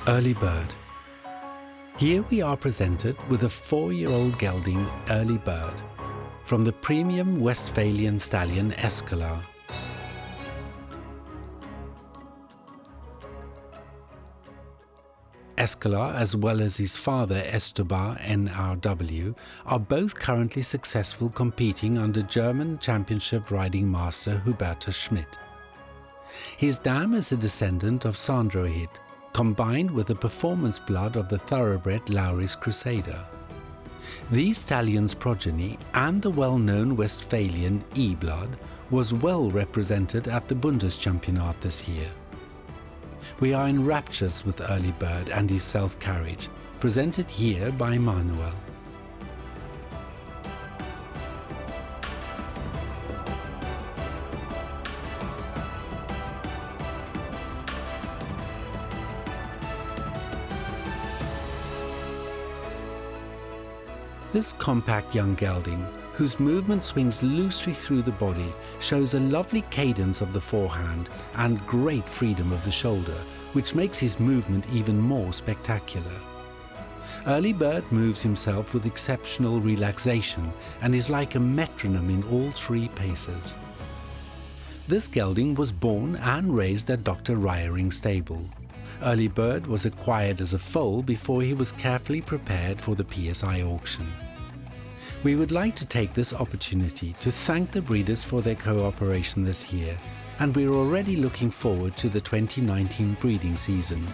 Early Bird. Here we are presented with a 4-year-old gelding Early Bird from the premium Westphalian stallion Escala. Escala, as well as his father Esteban NRW, are both currently successful competing under German Championship riding master Hubertus Schmidt. His dam is a descendant of Sandrohit, combined with the performance blood of the thoroughbred Lauris Crusader. These stallions' progeny and the well-known Westphalian E-blood was well represented at the Bundeschampionat this year. We are in raptures with Early Bird and his self-carriage, presented here by Manuel. This compact young gelding, whose movement swings loosely through the body, shows a lovely cadence of the forehand and great freedom of the shoulder, which makes his movement even more spectacular. Early Bird moves himself with exceptional relaxation and is like a metronome in all 3 paces. This gelding was born and raised at Dr. Reiring's stable. Early Bird was acquired as a foal before he was carefully prepared for the P.S.I auction. We would like to take this opportunity to thank the breeders for their cooperation this year, and we're already looking forward to the 2019 breeding season.